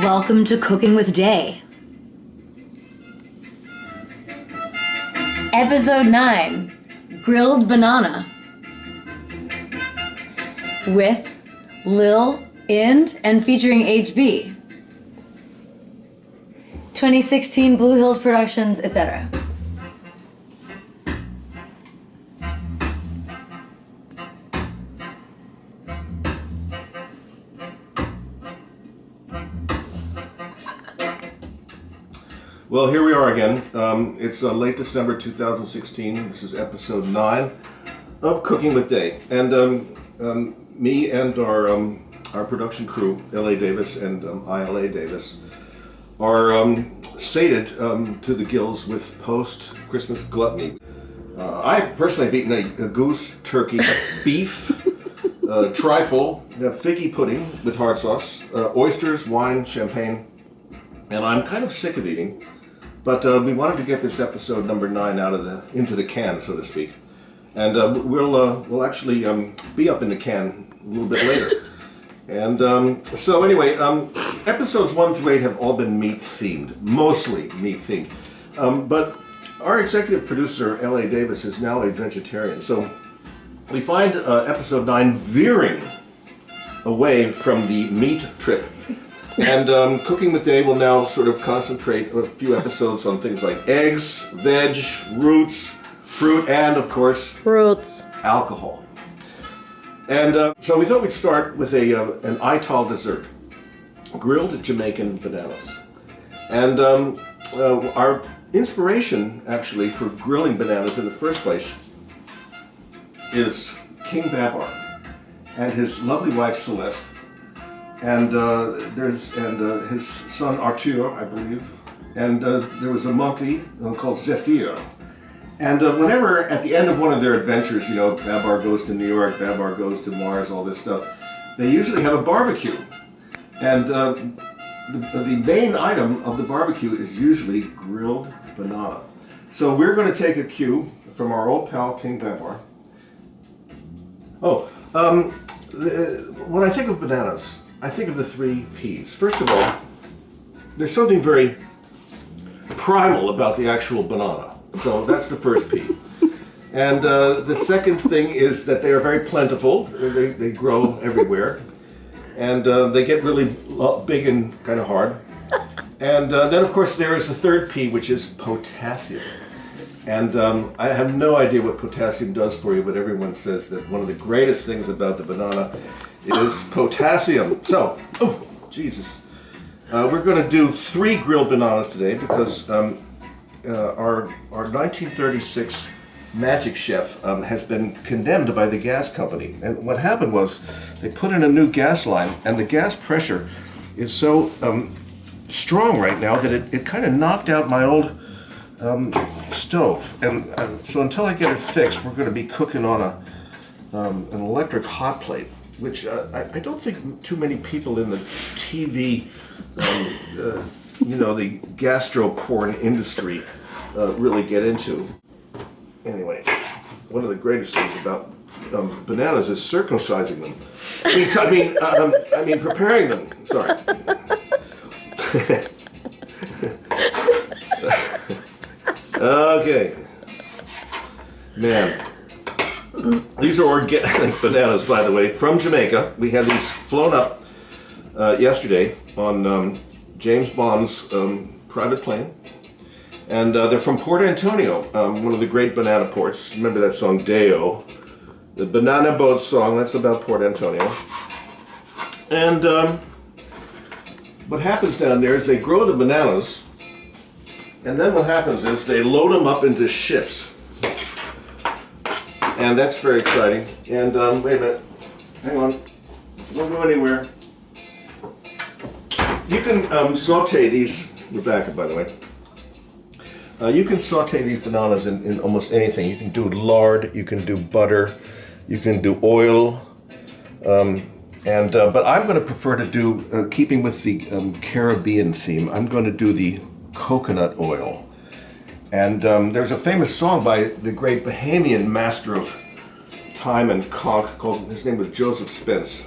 Welcome to Cooking with Day. Episode 9, Grilled Banana. With Lil, Ind, and featuring HB. 2016 Blue Hills Productions, etc. Well, here we are again. It's late December 2016. This is episode 9 of Cooking with Day. And me and our production crew, L.A. Davis and ILA Davis, are sated to the gills with post-Christmas gluttony. I personally have eaten a goose, turkey, beef, trifle, figgy pudding with hard sauce, oysters, wine, champagne, and I'm kind of sick of eating. But we wanted to get this episode number 9 into the can, so to speak, and we'll actually be up in the can a little bit later. And so anyway, episodes 1 through 8 have all been meat themed, mostly meat themed. But our executive producer L.A. Davis is now a vegetarian, so we find episode 9 veering away from the meat trip. And Cooking with Day will now sort of concentrate a few episodes on things like eggs, veg, roots, fruit, and of course, alcohol. And so we thought we'd start with an Ital dessert, grilled Jamaican bananas. And our inspiration, actually, for grilling bananas in the first place is King Babar and his lovely wife Celeste. And his son Arthur, I believe, and there was a monkey called Zephyr. And whenever at the end of one of their adventures, Babar goes to New York, Babar goes to Mars, all this stuff, they usually have a barbecue. And the main item of the barbecue is usually grilled banana. So we're going to take a cue from our old pal King Babar. When I think of bananas, I think of the 3 P's. First of all, there's something very primal about the actual banana. So that's the first P. And the second thing is that they are very plentiful. They grow everywhere. And they get really big and kind of hard. And then, of course, there is the third P, which is potassium. And I have no idea what potassium does for you, but everyone says that one of the greatest things about the banana is potassium. So, Jesus. We're going to do 3 grilled bananas today because our 1936 Magic Chef has been condemned by the gas company. And what happened was they put in a new gas line, and the gas pressure is so strong right now that it kind of knocked out my old stove. And so until I get it fixed, we're going to be cooking on an electric hot plate, which I don't think too many people in the TV, the gastro porn industry really get into. Anyway, one of the greatest things about bananas is circumcising them. I mean preparing them. Sorry. Okay. Man. These are organic bananas, by the way, from Jamaica. We had these flown up yesterday on James Bond's private plane. And they're from Port Antonio, one of the great banana ports. Remember that song, Deo? The Banana Boat song, that's about Port Antonio. And what happens down there is they grow the bananas, and then what happens is they load them up into ships. And that's very exciting. And wait a minute, hang on, don't go anywhere. You can saute these, Rebecca, by the way. You can saute these bananas in almost anything. You can do lard, you can do butter, you can do oil. But I'm going to prefer to do, keeping with the Caribbean theme, I'm going to do the coconut oil. And there's a famous song by the great Bahamian master of time and conch, his name was Joseph Spence.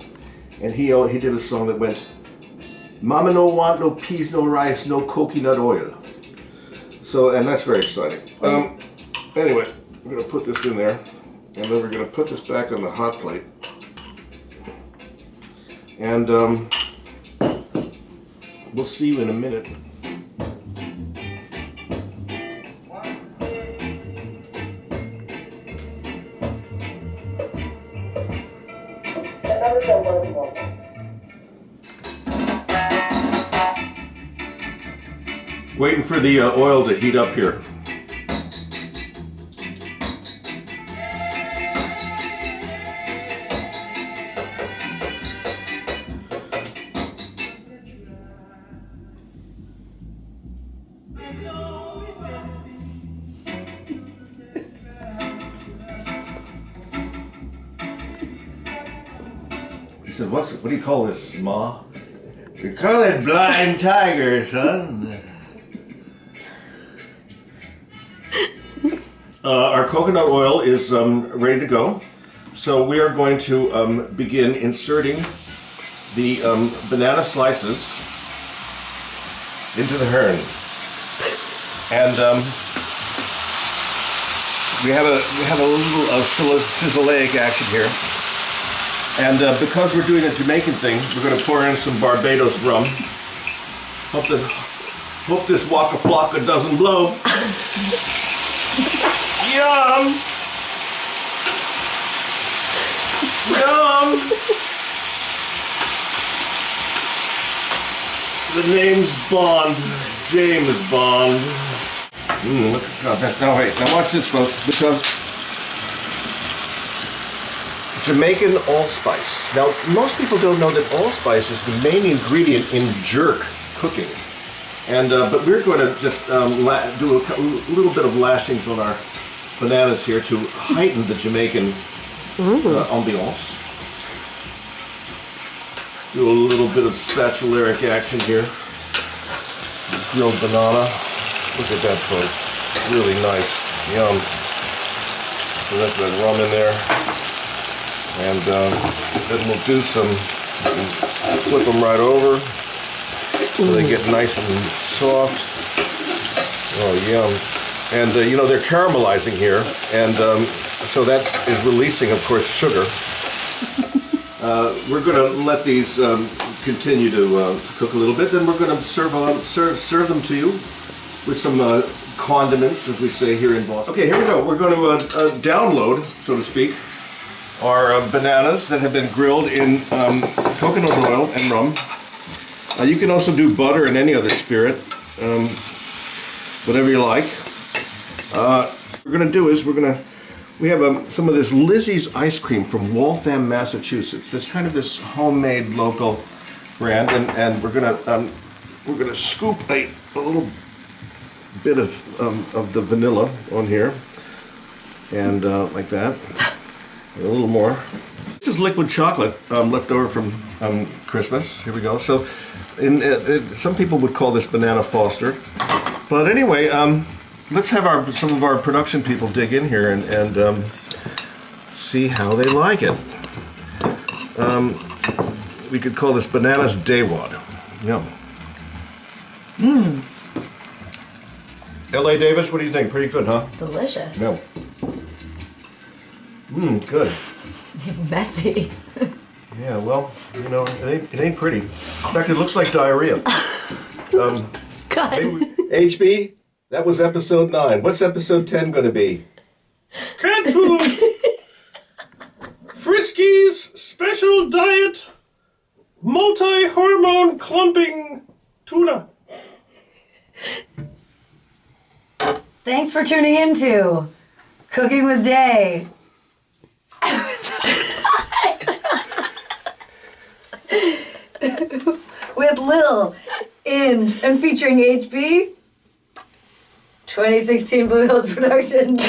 And he did a song that went, Mama no want no peas, no rice, no coconut oil. So, and that's very exciting. Anyway, we're gonna put this in there, and then we're gonna put this back on the hot plate. And we'll see you in a minute. Waiting for the oil to heat up here. He said, what do you call this, Ma? We call it blind tiger, son. Our coconut oil is ready to go. So we are going to begin inserting the banana slices into the hern. And we have a little sizzleic action here. And because we're doing a Jamaican thing, we're going to pour in some Barbados rum. Hope this Waka Flocka doesn't blow. Yum! Yum! The name's Bond. James Bond. Look at that. Now wait, now watch this, folks, because Jamaican allspice. Now, most people don't know that allspice is the main ingredient in jerk cooking. And but we're going to just do a little bit of lashings on our bananas here to heighten the Jamaican ambiance. Do a little bit of spatularic action here. Grilled banana. Look at that, folks. Really nice. Yum. So that's that rum in there. And then we'll do some, flip them right over so they get nice and soft. Oh, yum. And you know, they're caramelizing here, and so that is releasing, of course, sugar. We're going to let these continue to cook a little bit, then we're going to serve them to you with some condiments, as we say here in Boston. Okay, here we go. We're going to download, so to speak, our bananas that have been grilled in coconut oil and rum. You can also do butter and any other spirit, whatever you like. What we're going to do is we have some of this Lizzie's ice cream from Waltham, Massachusetts. This kind of this homemade local brand, and we're going to scoop a little bit of the vanilla on here, and like that. A little more. This is liquid chocolate left over from Christmas. Here we go. So, some people would call this banana foster. But anyway, let's have some of our production people dig in here and see how they like it. We could call this bananas daywad. Yum. L.A. Davis, what do you think? Pretty good, huh? Delicious. No. Good. Messy. Yeah, well, you know, it ain't pretty. In fact, it looks like diarrhea. God. HB, that was episode 9. What's episode 10 going to be? Cat food! Friskies special diet multi-hormone clumping tuna. Thanks for tuning into Cooking with Day. With Lil, In, and featuring HB. 2016 Blue Hills Productions.